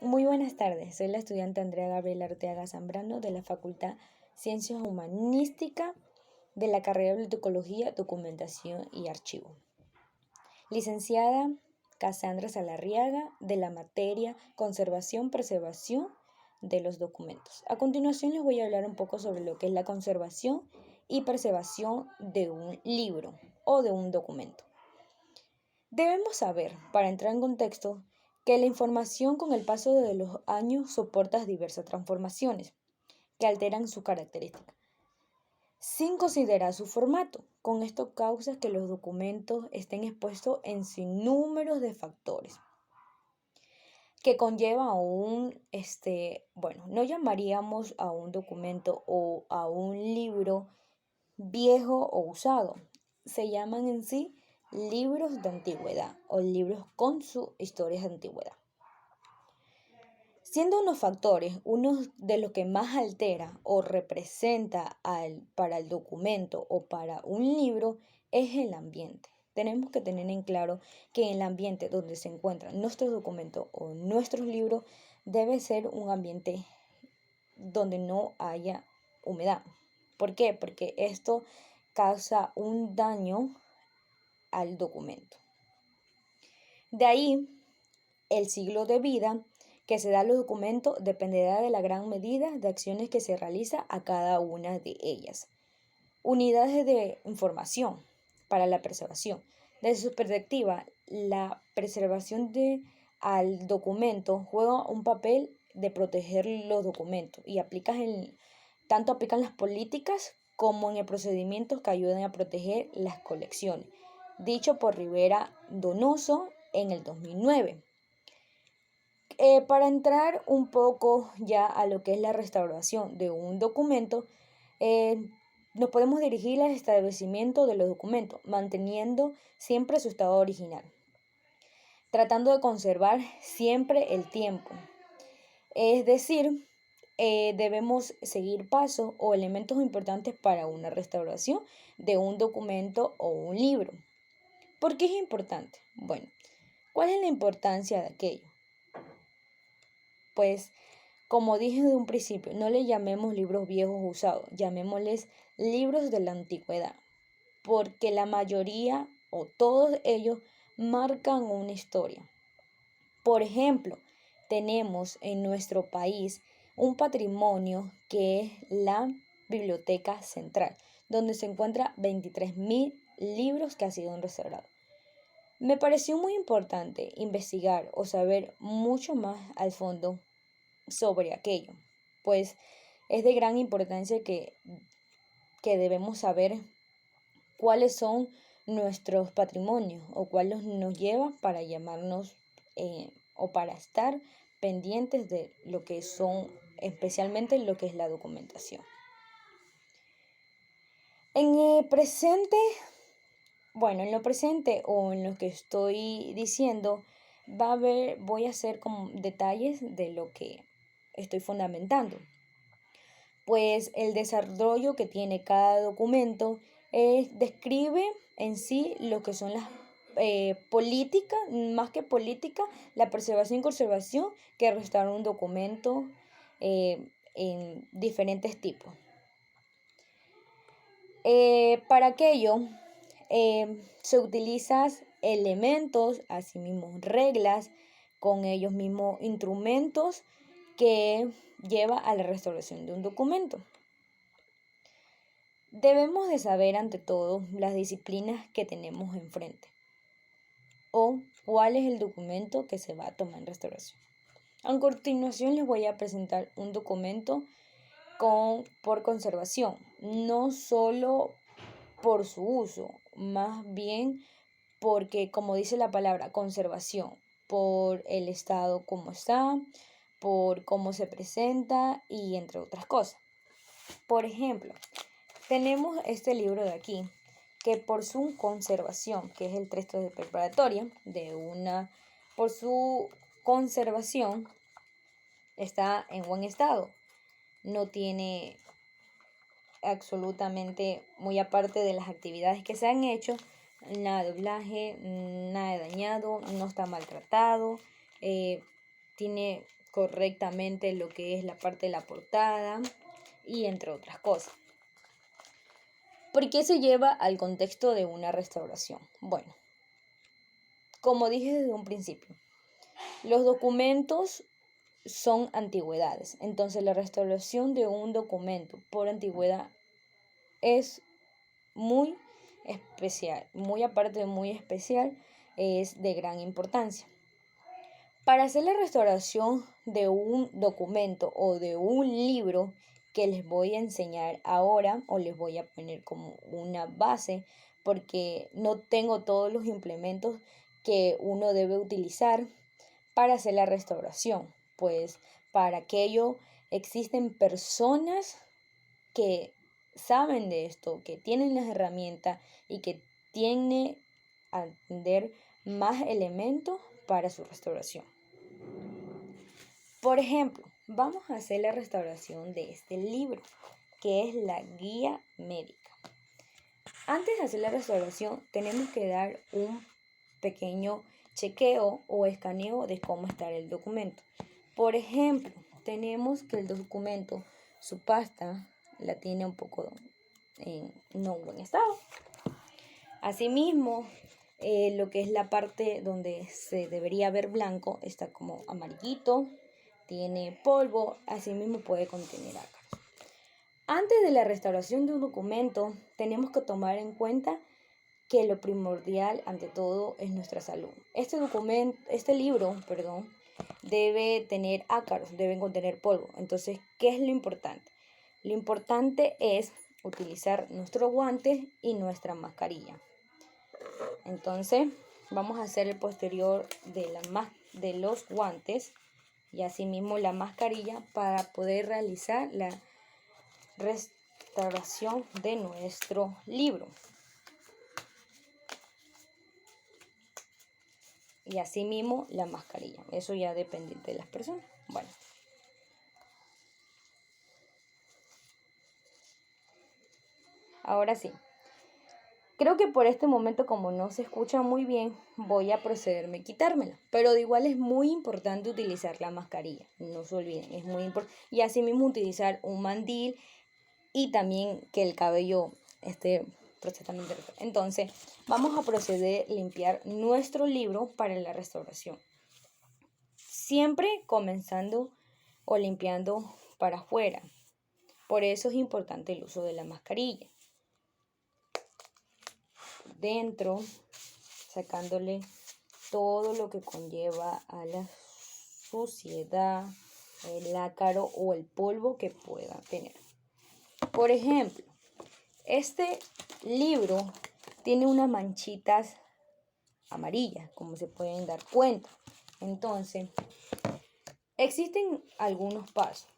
Muy buenas tardes, soy la estudiante Andrea Gabriela Arteaga Zambrano de la Facultad Ciencias Humanística de la carrera de Bibliotecología, Documentación y Archivo. Licenciada Cassandra Salarriaga de la materia Conservación, Preservación de los Documentos. A continuación les voy a hablar un poco sobre lo que es la conservación y preservación de un libro o de un documento. Debemos saber, para entrar en contexto, que la información con el paso de los años soporta diversas transformaciones que alteran su característica, sin considerar su formato. Con esto causa que los documentos estén expuestos en sinnúmeros de factores que conlleva a no llamaríamos a un documento o a un libro viejo o usado. Se llaman en sí libros de antigüedad o libros con sus historias de antigüedad. Siendo unos factores, uno de los que más altera o representa para el documento o para un libro es el ambiente. Tenemos que tener en claro que el ambiente donde se encuentran nuestros documentos o nuestros libros debe ser un ambiente donde no haya humedad. ¿Por qué? Porque esto causa un daño al documento. De ahí, el ciclo de vida que se da a los documentos dependerá de la gran medida de acciones que se realiza a cada una de ellas. Unidades de información para la preservación. Desde su perspectiva, la preservación al documento juega un papel de proteger los documentos y tanto aplican las políticas como en el procedimiento que ayudan a proteger las colecciones. Dicho por Rivera Donoso en el 2009. Para entrar un poco ya a lo que es la restauración de un documento, nos podemos dirigir al establecimiento de los documentos, manteniendo siempre su estado original, tratando de conservar siempre el tiempo. Es decir, debemos seguir pasos o elementos importantes para una restauración de un documento o un libro. ¿Por qué es importante? Bueno, ¿cuál es la importancia de aquello? Pues, como dije de un principio, no le llamemos libros viejos usados, llamémosles libros de la antigüedad, porque la mayoría o todos ellos marcan una historia. Por ejemplo, tenemos en nuestro país un patrimonio que es la Biblioteca Central, donde se encuentran 23.000 libros que han sido restaurados. Me pareció muy importante investigar o saber mucho más al fondo sobre aquello, pues es de gran importancia que debemos saber cuáles son nuestros patrimonios o cuáles nos lleva para llamarnos o para estar pendientes de lo que son, especialmente lo que es la documentación. En lo presente o en lo que estoy diciendo, voy a hacer como detalles de lo que estoy fundamentando. Pues el desarrollo que tiene cada documento describe en sí lo que son las políticas, más que política, la preservación y conservación que restaurar un documento en diferentes tipos. Para aquello se utilizan elementos, asimismo reglas, con ellos mismos instrumentos que lleva a la restauración de un documento. Debemos de saber ante todo las disciplinas que tenemos enfrente o cuál es el documento que se va a tomar en restauración. A continuación les voy a presentar un documento por conservación, no solo por su uso, más bien porque, como dice la palabra, conservación, por el estado como está, por cómo se presenta y entre otras cosas. Por ejemplo, tenemos este libro de aquí, que por su conservación, que es el texto de preparatoria, por su conservación está en buen estado. No tiene absolutamente, muy aparte de las actividades que se han hecho, nada de doblaje, nada de dañado, no está maltratado, tiene correctamente lo que es la parte de la portada y entre otras cosas. ¿Por qué se lleva al contexto de una restauración? Bueno, como dije desde un principio, los documentos son antigüedades. Entonces la restauración de un documento por antigüedad es muy especial, muy aparte de muy especial, es de gran importancia. Para hacer la restauración de un documento o de un libro que les voy a enseñar ahora o les voy a poner como una base porque no tengo todos los implementos que uno debe utilizar para hacer la restauración, pues para aquello existen personas que saben de esto, que tienen las herramientas y que tienen a entender más elementos para su restauración. Por ejemplo, vamos a hacer la restauración de este libro, que es la guía médica. Antes de hacer la restauración, tenemos que dar un pequeño chequeo o escaneo de cómo está el documento. Por ejemplo, tenemos que el documento, su pasta, la tiene un poco en no buen estado. Asimismo, lo que es la parte donde se debería ver blanco está como amarillito, tiene polvo, asimismo puede contener ácaros. Antes de la restauración de un documento, tenemos que tomar en cuenta que lo primordial ante todo es nuestra salud. Este libro, debe tener ácaros, deben contener polvo. Entonces, ¿qué es lo importante? Lo importante es utilizar nuestros guantes y nuestra mascarilla. Entonces, vamos a hacer el posterior de los guantes y asimismo la mascarilla para poder realizar la restauración de nuestro libro. Y asimismo la mascarilla. Eso ya depende de las personas. Bueno. Ahora sí. Creo que por este momento, como no se escucha muy bien, voy a procederme a quitármela. Pero de igual es muy importante utilizar la mascarilla. No se olviden, es muy importante. Y asimismo utilizar un mandil y también que el cabello esté perfectamente recto. Entonces, vamos a proceder a limpiar nuestro libro para la restauración. Siempre comenzando o limpiando para afuera. Por eso es importante el uso de la mascarilla. Dentro, sacándole todo lo que conlleva a la suciedad, el ácaro o el polvo que pueda tener. Por ejemplo, este libro tiene unas manchitas amarillas, como se pueden dar cuenta. Entonces, existen algunos pasos.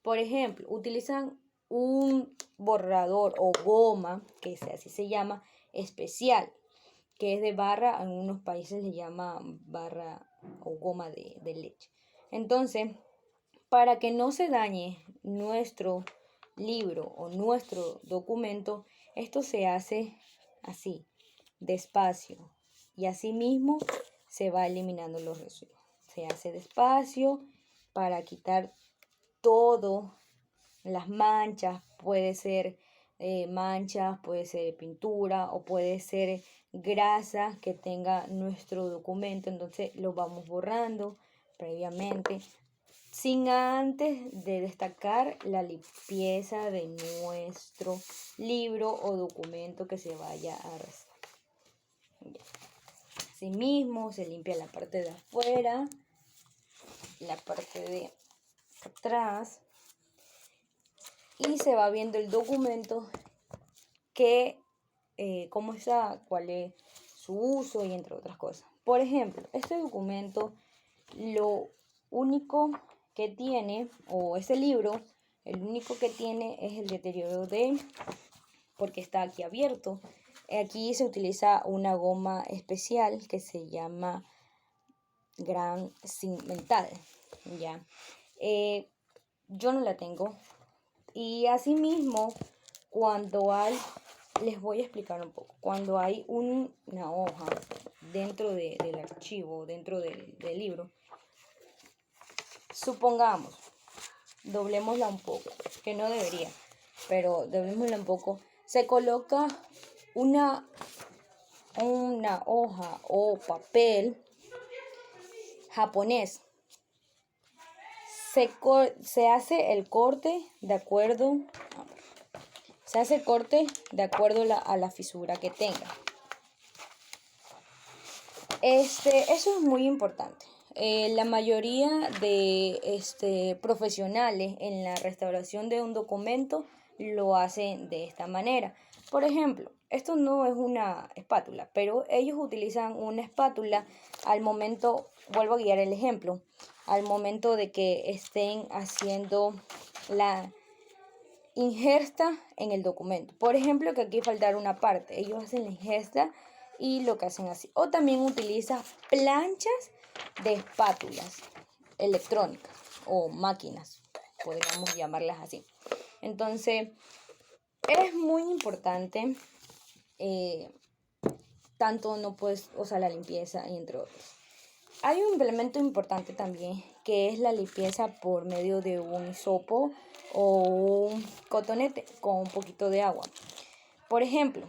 Por ejemplo, utilizan un borrador o goma, que así se llama, especial, que es de barra, en algunos países le llama barra o goma de leche. Entonces, para que no se dañe nuestro libro o nuestro documento, esto se hace así, despacio, y asimismo se va eliminando los residuos. Se hace despacio para quitar todo, las manchas, puede ser manchas, puede ser pintura o puede ser grasa que tenga nuestro documento. Entonces lo vamos borrando previamente sin antes de destacar la limpieza de nuestro libro o documento que se vaya a restaurar. Asimismo se limpia la parte de afuera, la parte de atrás y se va viendo el documento que cómo está, cuál es su uso y entre otras cosas. Por ejemplo, este documento lo único que tiene, o ese libro, el único que tiene es el deterioro de él, porque está aquí abierto. Aquí se utiliza una goma especial que se llama Gran Cimental, ¿ya? Yo no la tengo. Y asimismo, les voy a explicar un poco, cuando hay una hoja dentro del archivo, dentro del libro, Supongamos, doblémosla un poco, que no debería, pero doblémosla un poco. Se coloca una hoja o papel japonés. Se hace el corte de acuerdo, a la fisura que tenga. Eso es muy importante. La mayoría de profesionales en la restauración de un documento lo hacen de esta manera. Por ejemplo, esto no es una espátula, pero ellos utilizan una espátula al momento, vuelvo a guiar el ejemplo, al momento de que estén haciendo la injerta en el documento. Por ejemplo, que aquí faltar una parte. Ellos hacen la injerta y lo que hacen así. O también utiliza planchas de espátulas electrónicas o máquinas, podríamos llamarlas así. Entonces, es muy importante, tanto no puedes, o sea, la limpieza, entre otros. Hay un implemento importante también, que es la limpieza por medio de un hisopo o un cotonete con un poquito de agua. Por ejemplo,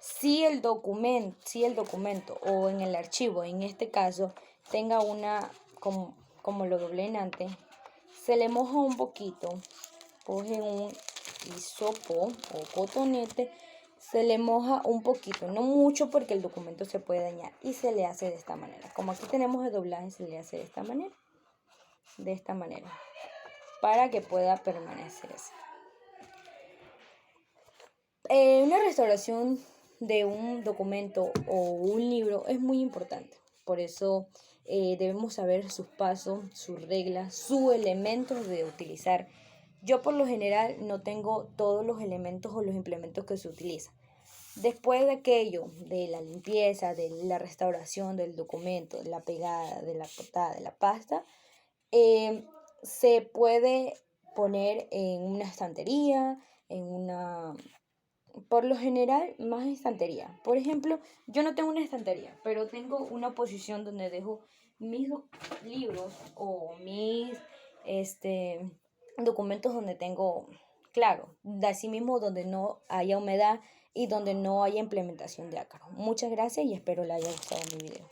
si el documento o en el archivo, en este caso, tenga como lo doblé en antes, se le moja un poquito, coge un hisopo o cotonete, se le moja un poquito, no mucho porque el documento se puede dañar, y se le hace de esta manera. Como aquí tenemos el doblaje, se le hace de esta manera, para que pueda permanecer así. Una restauración de un documento o un libro es muy importante. Por eso debemos saber sus pasos, sus reglas, sus elementos de utilizar. Yo por lo general no tengo todos los elementos o los implementos que se utilizan. Después de aquello, de la limpieza, de la restauración del documento, de la pegada, de la portada, de la pasta, se puede poner en una estantería, por lo general, más estantería. Por ejemplo, yo no tengo una estantería, pero tengo una posición donde dejo mis libros o mis documentos donde tengo, claro, de así mismo donde no haya humedad y donde no haya implementación de ácaro. Muchas gracias y espero les haya gustado mi video.